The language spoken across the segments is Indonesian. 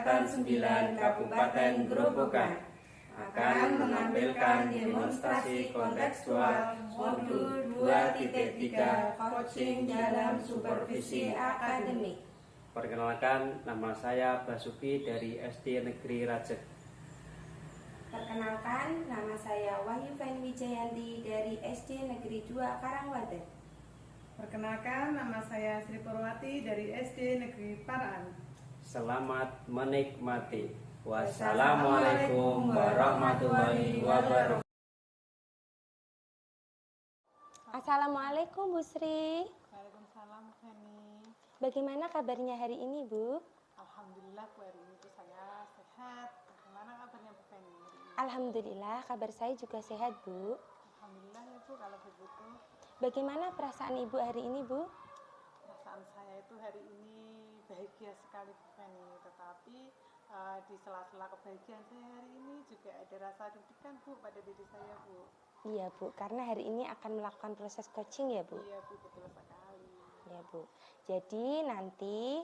Angkatan 9 Kabupaten Grobogan akan menampilkan demonstrasi kontekstual modul 2.3 coaching dalam supervisi akademik. Perkenalkan, nama saya Basuki dari SD Negeri Rajek. Perkenalkan, nama saya Wahyu Feni Wijayanti dari SD Negeri 2 Karangwaten. Perkenalkan, nama saya Sri Purwati dari SD Negeri Paraan. Selamat menikmati. Wassalamualaikum warahmatullahi wabarakatuh. Assalamualaikum Bu Sri. Waalaikumsalam Feni. Bagaimana kabarnya hari ini Bu? Alhamdulillah Bu, hari ini saya sehat. Bagaimana kabarnya Bu Feni? Alhamdulillah, kabar saya juga sehat Bu. Alhamdulillah ya Bu, kalau begitu. Bagaimana perasaan Ibu hari ini Bu? Perasaan saya itu hari ini bahagia sekali Bu Feni. Tetapi di sela-sela kebahagiaan saya hari ini juga ada rasa deg-degan Bu pada diri saya Bu. Iya Bu, karena hari ini akan melakukan proses coaching ya Bu? Iya Bu, betul sekali. Ya Bu, jadi nanti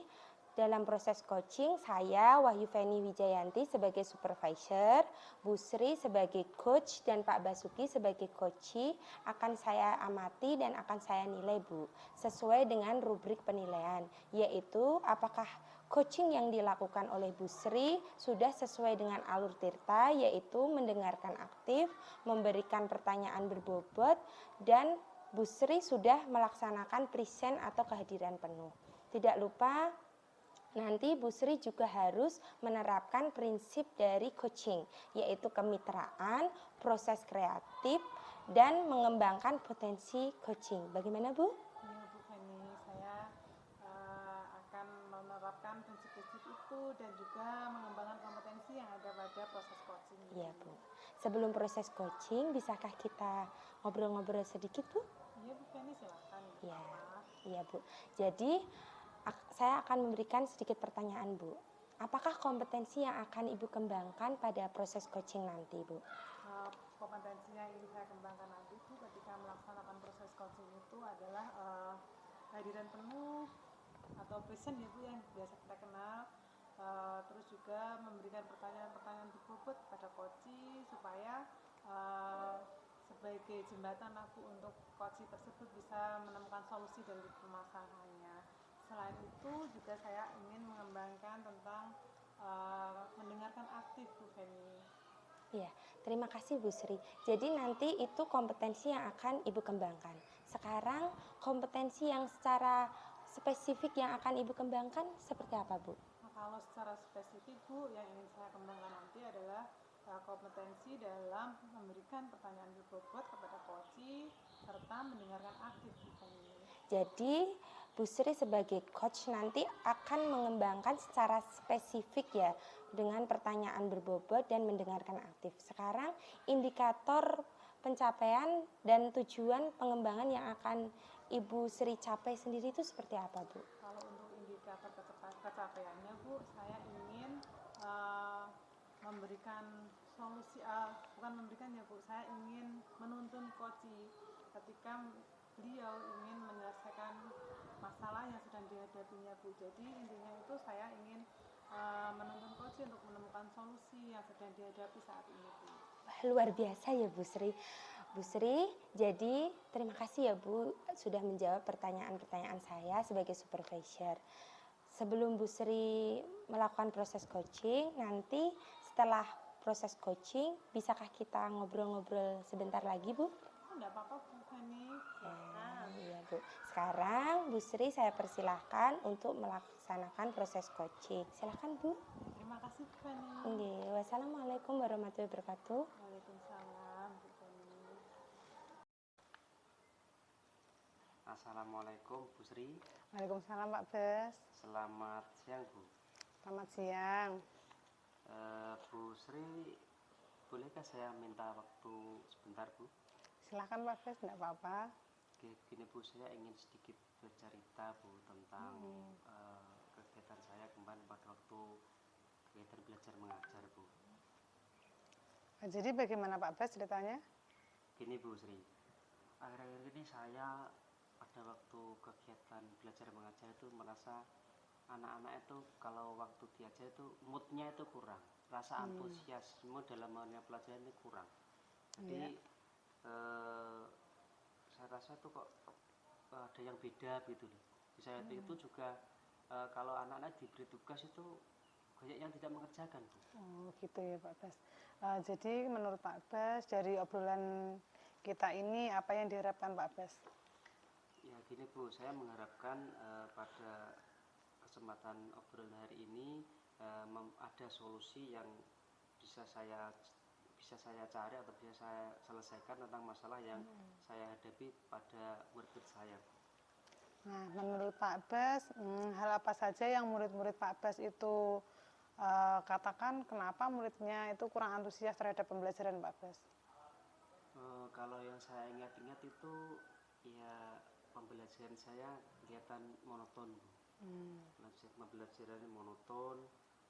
dalam proses coaching saya Wahyu Feni Wijayanti sebagai supervisor, Bu Sri sebagai coach dan Pak Basuki sebagai coachee akan saya amati dan akan saya nilai Bu, sesuai dengan rubrik penilaian, yaitu apakah coaching yang dilakukan oleh Bu Sri sudah sesuai dengan alur tirta, yaitu mendengarkan aktif, memberikan pertanyaan berbobot, dan Bu Sri sudah melaksanakan present atau kehadiran penuh. Tidak lupa nanti Bu Sri juga harus menerapkan prinsip dari coaching, yaitu kemitraan, proses kreatif, dan mengembangkan potensi coaching. Bagaimana Bu? Iya Bu Feni, saya akan menerapkan prinsip-prinsip itu dan juga mengembangkan kompetensi yang ada pada proses coaching. Iya Bu. Sebelum proses coaching, bisakah kita ngobrol-ngobrol sedikit Bu? Iya Bu Feni, silakan. Iya, iya Bu. Jadi saya akan memberikan sedikit pertanyaan Bu. Apakah kompetensi yang akan Ibu kembangkan pada proses coaching nanti Bu? Kompetensi yang ingin saya kembangkan nanti Bu ketika melaksanakan proses coaching itu adalah kehadiran penuh atau present ya Bu yang biasa kita kenal. Terus juga memberikan pertanyaan-pertanyaan berbobot pada coachee supaya sebagai jembatan aku untuk coachee tersebut bisa menemukan solusi dari permasalahannya. Selain itu juga saya ingin mengembangkan tentang mendengarkan aktif Bu Feni. Iya, terima kasih Bu Sri. Jadi nanti itu kompetensi yang akan Ibu kembangkan. Sekarang kompetensi yang secara spesifik yang akan Ibu kembangkan seperti apa Bu? Nah, kalau secara spesifik Bu, yang ingin saya kembangkan nanti adalah kompetensi dalam memberikan pertanyaan berbobot kepada coachee serta mendengarkan aktif Bu Feni. Jadi Bu Sri sebagai coach nanti akan mengembangkan secara spesifik ya dengan pertanyaan berbobot dan mendengarkan aktif. Sekarang indikator pencapaian dan tujuan pengembangan yang akan Ibu Sri capai sendiri itu seperti apa Bu? Kalau untuk indikator kecapaiannya Bu, saya ingin memberikan solusi, bukan memberikan ya Bu, saya ingin menuntun coachee ketika beliau ingin menyelesaikan masalah yang sedang dihadapinya Bu. Jadi intinya itu saya ingin menuntun coachee untuk menemukan solusi yang sedang dihadapi saat ini Bu. Luar biasa ya Bu Sri. Bu Sri, jadi terima kasih ya Bu sudah menjawab pertanyaan-pertanyaan saya sebagai supervisor. Sebelum Bu Sri melakukan proses coaching, nanti setelah proses coaching, bisakah kita ngobrol-ngobrol sebentar lagi Bu? Enggak apa-apa Bu Feni. Iya Bu. Sekarang Bu Sri saya persilahkan untuk melaksanakan proses coaching. Silakan Bu. Terima kasih Bu Feni. Wassalamualaikum warahmatullahi wabarakatuh. Waalaikumsalam Bu Feni. Assalamualaikum Bu Sri. Waalaikumsalam Pak Bes. Selamat siang Bu. Selamat siang. Bu Sri, bolehkah saya minta waktu sebentar Bu? Silahkan Pak Bes, tidak apa-apa. Oke, gini Bu, saya ingin sedikit bercerita Bu tentang kegiatan saya kemarin pada waktu kegiatan belajar mengajar Bu. Jadi bagaimana Pak Bes ceritanya? Gini Bu Sri, akhir-akhir ini saya pada waktu kegiatan belajar mengajar itu merasa anak-anak itu kalau waktu diajar itu moodnya itu kurang, rasa antusiasme dalam mengenai pelajaran itu kurang. Jadi saya rasa tuh kok ada yang beda gitu loh. Di saya itu juga kalau anak-anak diberi tugas itu banyak yang tidak mengerjakan, Bu. Oh gitu ya Pak Bas. Jadi menurut Pak Bas dari obrolan kita ini apa yang diharapkan Pak Bas? Ya gini Bu, saya mengharapkan pada kesempatan obrolan hari ini ada solusi yang bisa saya cari atau bisa saya selesaikan tentang masalah yang saya hadapi pada murid-murid saya. Nah, menurut Pak Bas, hal apa saja yang murid-murid Pak Bas itu katakan kenapa muridnya itu kurang antusias terhadap pembelajaran Pak Bas? Kalau yang saya ingat-ingat itu ya pembelajaran saya kelihatan monoton, Bu. Pembelajarannya monoton,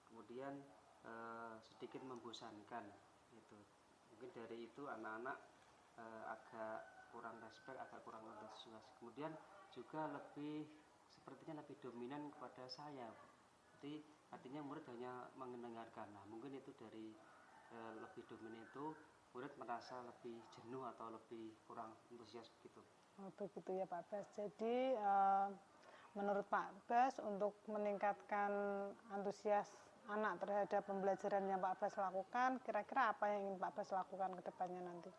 kemudian sedikit membosankan gitu. Mungkin dari itu anak-anak agak kurang respect, agak kurang antusias. Kemudian juga sepertinya lebih dominan kepada saya. Jadi artinya murid hanya mendengarkan. Nah, mungkin itu dari lebih dominan itu murid merasa lebih jenuh atau lebih kurang antusias begitu. Oh, begitu ya Pak Bas. Jadi menurut Pak Bas untuk meningkatkan antusias anak terhadap pembelajaran yang Pak Bas lakukan, kira-kira apa yang ingin Pak Bas lakukan ke depannya nanti?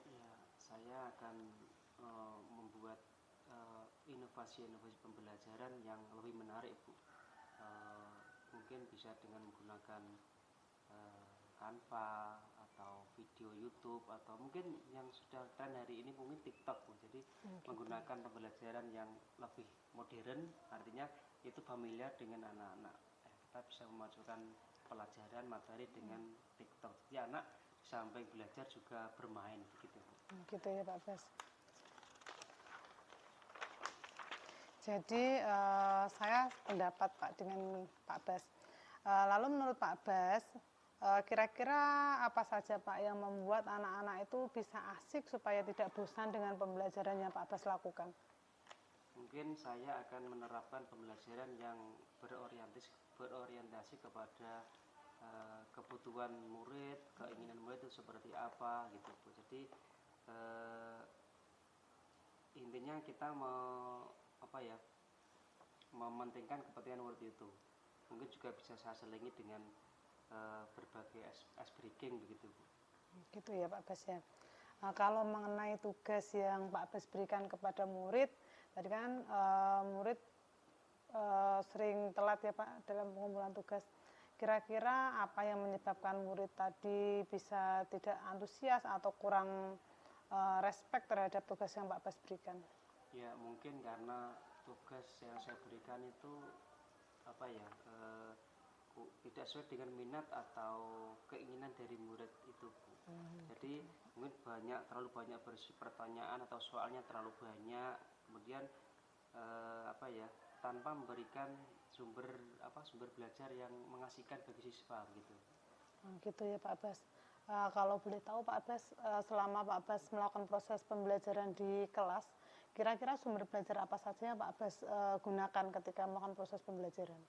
Ya, saya akan membuat inovasi-inovasi pembelajaran yang lebih menarik, Bu. Mungkin bisa dengan menggunakan Canva atau video YouTube atau mungkin yang sudah tren hari ini mungkin TikTok, Bu. Jadi menggunakan pembelajaran yang lebih modern, artinya itu familiar dengan anak-anak. Kita bisa memajukan pelajaran materi dengan TikTok. Jadi anak sampai belajar juga bermain begitu, Bu. Gitu ya Pak Bas. Jadi saya pendapat Pak dengan Pak Bas. Lalu menurut Pak Bas, kira-kira apa saja Pak yang membuat anak-anak itu bisa asik supaya tidak bosan dengan pembelajaran yang Pak Bas lakukan? Mungkin saya akan menerapkan pembelajaran yang berorientasi kepada kebutuhan murid, keinginan murid itu seperti apa gitu, Bu. Jadi intinya kita mementingkan kepentingan murid itu. Mungkin juga bisa saya selingi dengan berbagai ice breaking begitu, Bu. Gitu ya Pak Bas ya. Kalau mengenai tugas yang Pak Bas berikan kepada murid, tadi kan murid sering telat ya Pak dalam pengumpulan tugas. Kira-kira apa yang menyebabkan murid tadi bisa tidak antusias atau kurang respect terhadap tugas yang Pak Bas berikan? Ya mungkin karena tugas yang saya berikan itu tidak sesuai dengan minat atau keinginan dari murid itu, Bu. Jadi mungkin terlalu banyak pertanyaan atau soalnya terlalu banyak, kemudian tanpa memberikan sumber belajar yang mengasihkan bagi siswa gitu. Gitu ya Pak Bas. Kalau boleh tahu Pak Bas, selama Pak Bas melakukan proses pembelajaran di kelas, kira-kira sumber belajar apa saja yang Pak Bas gunakan ketika melakukan proses pembelajaran?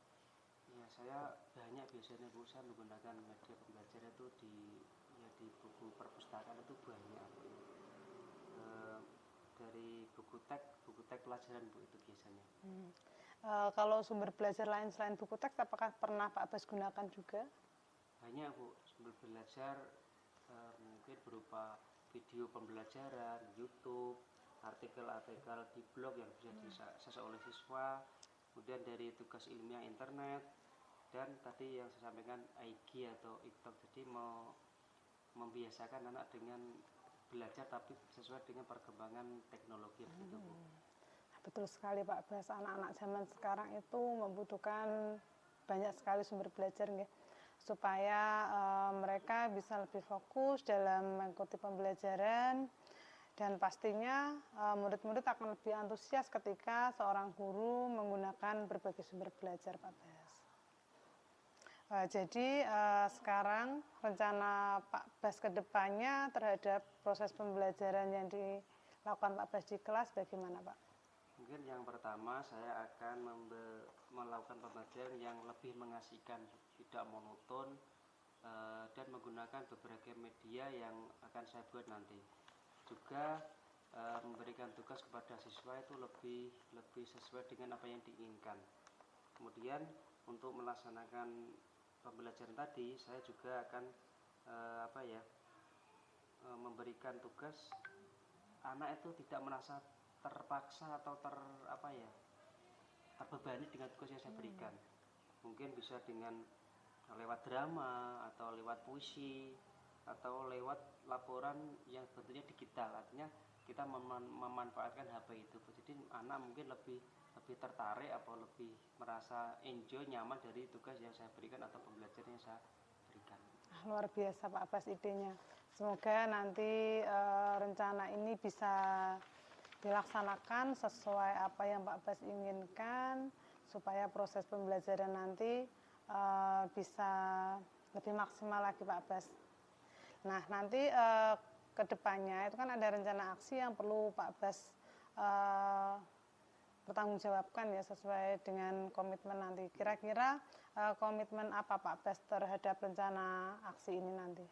Ya, saya banyak biasanya, Bu, saya menggunakan media pembelajaran itu di buku perpustakaan itu banyak. Dari buku teks pelajaran, Bu, itu biasanya. Kalau sumber belajar lain selain buku teks, apakah pernah Pak Bas gunakan juga? Banyak, Bu, sumber belajar mungkin berupa video pembelajaran, YouTube, artikel-artikel di blog yang bisa diakses oleh siswa, kemudian dari tugas ilmiah internet, dan tadi yang saya sampaikan IG atau TikTok. Jadi membiasakan anak dengan belajar tapi sesuai dengan perkembangan teknologi begitu, Bu. Betul sekali Pak Bas, anak-anak zaman sekarang itu membutuhkan banyak sekali sumber belajar nggih, supaya mereka bisa lebih fokus dalam mengikuti pembelajaran dan pastinya murid-murid akan lebih antusias ketika seorang guru menggunakan berbagai sumber belajar Pak Bas. Jadi sekarang rencana Pak Bas ke depannya terhadap proses pembelajaran yang dilakukan Pak Bas di kelas bagaimana Pak? Mungkin yang pertama saya akan melakukan pembelajaran yang lebih mengasihkan, tidak monoton, dan menggunakan beberapa media yang akan saya buat nanti. Juga memberikan tugas kepada siswa itu lebih sesuai dengan apa yang diinginkan. Kemudian untuk melaksanakan pembelajaran tadi, saya juga akan memberikan tugas anak itu tidak merasa terpaksa atau terbebani dengan tugas yang saya berikan. Mungkin bisa dengan lewat drama atau lewat puisi atau lewat laporan yang bentuknya digital, artinya kita memanfaatkan HP itu. Jadi anak mungkin lebih tertarik atau lebih merasa enjoy, nyaman dari tugas yang saya berikan atau pembelajaran yang saya berikan. Luar biasa Pak Abbas idenya. Semoga nanti rencana ini bisa dilaksanakan sesuai apa yang Pak Abbas inginkan, supaya proses pembelajaran nanti bisa lebih maksimal lagi Pak Abbas. Nah nanti ke depannya itu kan ada rencana aksi yang perlu Pak Abbas bertanggungjawabkan ya, sesuai dengan komitmen nanti. Kira-kira komitmen apa Pak Abbas terhadap rencana aksi ini nanti?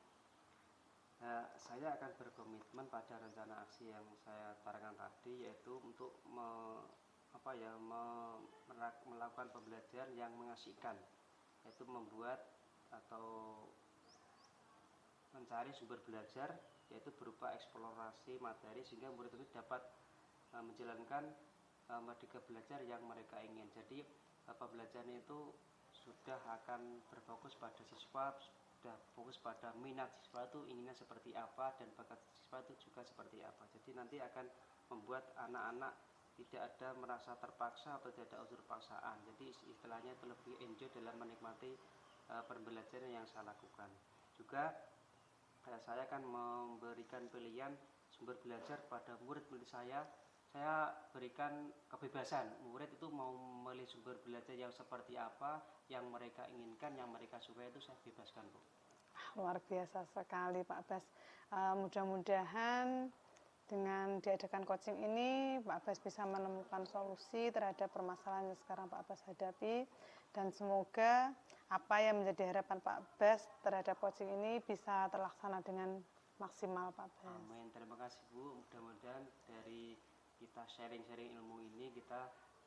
Saya akan berkomitmen pada rencana aksi yang saya targetkan tadi, yaitu untuk melakukan pembelajaran yang mengasihkan, yaitu membuat atau mencari sumber belajar, yaitu berupa eksplorasi materi sehingga murid itu dapat menjalankan merdeka belajar yang mereka ingin. Jadi pembelajaran itu sudah akan berfokus pada siswa, sudah fokus pada minat siswa itu inginnya seperti apa dan bakat siswa itu juga seperti apa. Jadi nanti akan membuat anak-anak tidak ada merasa terpaksa atau tidak ada unsur paksaan. Jadi istilahnya itu lebih enjoy dalam menikmati pembelajaran yang saya lakukan. Juga saya akan memberikan pilihan sumber belajar pada murid-murid saya. Saya berikan kebebasan, murid itu mau memilih sumber belajar yang seperti apa, yang mereka inginkan, yang mereka suka, itu saya bebaskan Bu. Luar biasa sekali Pak Abbas. Mudah-mudahan dengan diadakan coaching ini Pak Abbas bisa menemukan solusi terhadap permasalahan yang sekarang Pak Abbas hadapi, dan semoga apa yang menjadi harapan Pak Abbas terhadap coaching ini bisa terlaksana dengan maksimal Pak Abbas. Amin. Terima kasih Bu. Mudah-mudahan dari kita sharing-sharing ilmu ini,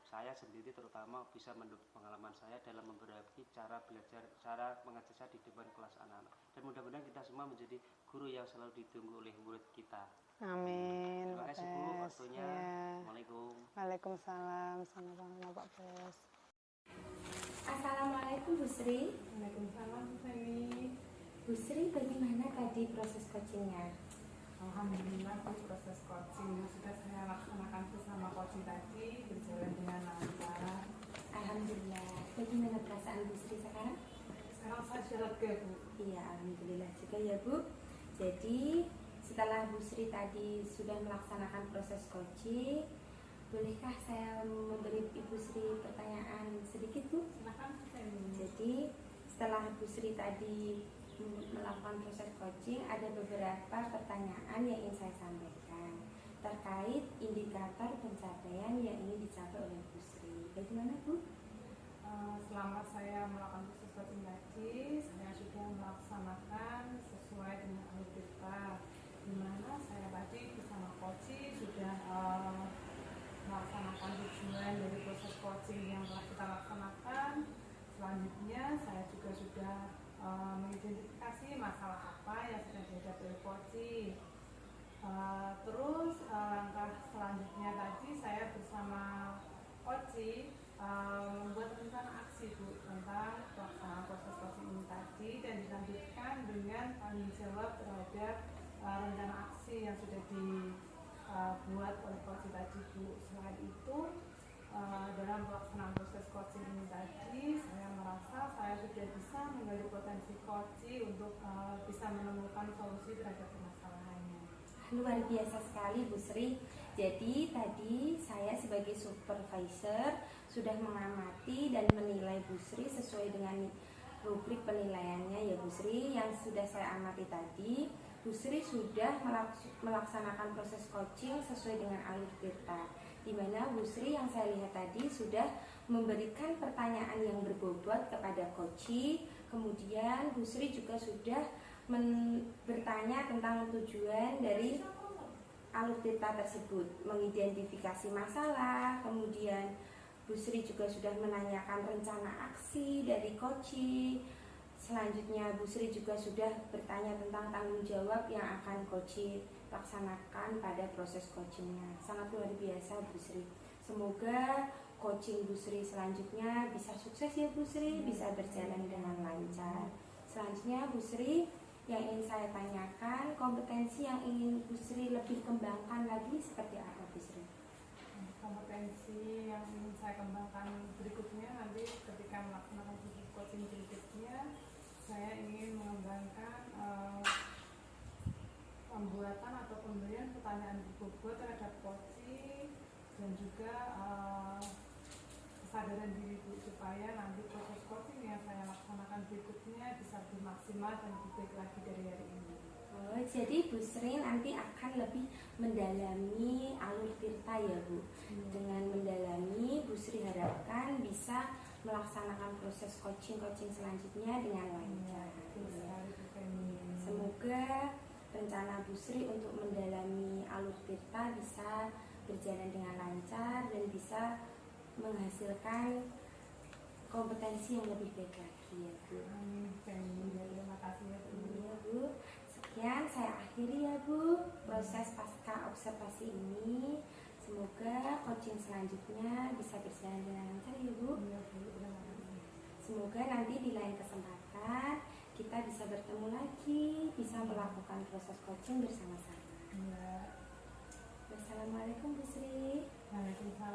saya sendiri terutama bisa menurut pengalaman saya dalam berbagi cara belajar, cara mengajar saya di depan kelas anak-anak. Dan mudah-mudahan kita semua menjadi guru yang selalu ditunggu oleh murid kita. Amin. Terima kasih Bu waktunya. Ya. Assalamualaikum. Waalaikumsalam. Sama-sama Pak Abbas. Assalamualaikum Bu Sri. Waalaikumsalam Bu Feni. Bu Sri, bagaimana tadi proses coachingnya? Alhamdulillah proses coaching sudah saya laksanakan bersama coaching tadi berjalan dengan lancar. Alhamdulillah. Bagaimana perasaan Bu Sri sekarang? Sekarang saya sudah lega Bu. Iya, alhamdulillah juga ya Bu. Jadi setelah Bu Sri tadi sudah melaksanakan proses coaching, bolehkah saya memberi Ibu Sri pertanyaan sedikit Bu? Silakan Bu Feni. Jadi setelah Bu Sri tadi melakukan proses coaching, ada beberapa pertanyaan yang ingin saya sampaikan terkait indikator pencapaian yang ingin dicapai oleh Bu Sri. Bagaimana Bu? Selama saya melakukan proses coaching tadi, saya sudah melaksanakan sesuai dengan alur kita, di mana saya tadi bersama coaching sudah melaksanakan tujuan dari proses coaching yang telah kita laksanakan. Selanjutnya saya juga sudah mengidentifikasi masalah apa yang sedang dihadapi oleh coaching. Terus langkah selanjutnya tadi saya bersama coaching membuat rencana aksi Bu tentang pelaksanaan proses coaching ini tadi, dan dilanjutkan dengan tanggung jawab terhadap rencana aksi yang sudah dibuat oleh coaching tadi Bu. Selain itu dalam pelaksanaan proses coaching ini tadi, saya merasa saya sudah bisa menggali potensi coaching untuk bisa menemukan solusi terhadap permasalahannya. Luar biasa sekali Bu Sri. Jadi tadi saya sebagai supervisor sudah mengamati dan menilai Bu Sri sesuai dengan rubrik penilaiannya ya Bu Sri. Yang sudah saya amati tadi, Bu Sri sudah melaksanakan proses coaching sesuai dengan alur kita. di mana Bu Sri yang saya lihat tadi sudah memberikan pertanyaan yang berbobot kepada Koci. Kemudian Bu Sri juga sudah bertanya tentang tujuan dari alur tirta tersebut, mengidentifikasi masalah. Kemudian Bu Sri juga sudah menanyakan rencana aksi dari Koci. Selanjutnya Bu Sri juga sudah bertanya tentang tanggung jawab yang akan Koci laksanakan pada proses coachingnya. Sangat luar biasa Bu Sri. Semoga coaching Bu Sri selanjutnya bisa sukses ya Bu Sri, bisa berjalan dengan lancar. Selanjutnya Bu Sri, yang ingin saya tanyakan, kompetensi yang ingin Bu Sri lebih kembangkan lagi seperti apa Bu Sri? Kompetensi yang ingin saya kembangkan berikutnya nanti ketika melaksanakan proses coaching berikutnya, saya ingin mengembangkan pembuatan atau pemberian pertanyaan berbobot terhadap coaching dan juga kesadaran diri Bu, supaya nanti proses coaching yang saya laksanakan berikutnya bisa lebih maksimal dan lebih baik lagi dari hari ini. Oh, jadi Bu Sri nanti akan lebih mendalami alur tirta ya Bu. Dengan mendalami, Bu Sri harapkan bisa melaksanakan proses coaching selanjutnya dengan lancar. Semoga rencana Bu Sri untuk mendalami alur tirta bisa berjalan dengan lancar dan bisa menghasilkan kompetensi yang lebih baik lagi ya Bu. Terima kasih ya Bu. Iya Bu. Sekian saya akhiri ya Bu proses pasca observasi ini. Semoga coaching selanjutnya bisa berjalan dengan lancar ya Bu. Semoga nanti di lain kesempatan kita bisa bertemu lagi, bisa melakukan proses coaching bersama-sama. Wassalamualaikum Bu Sri. Waalaikumsalam.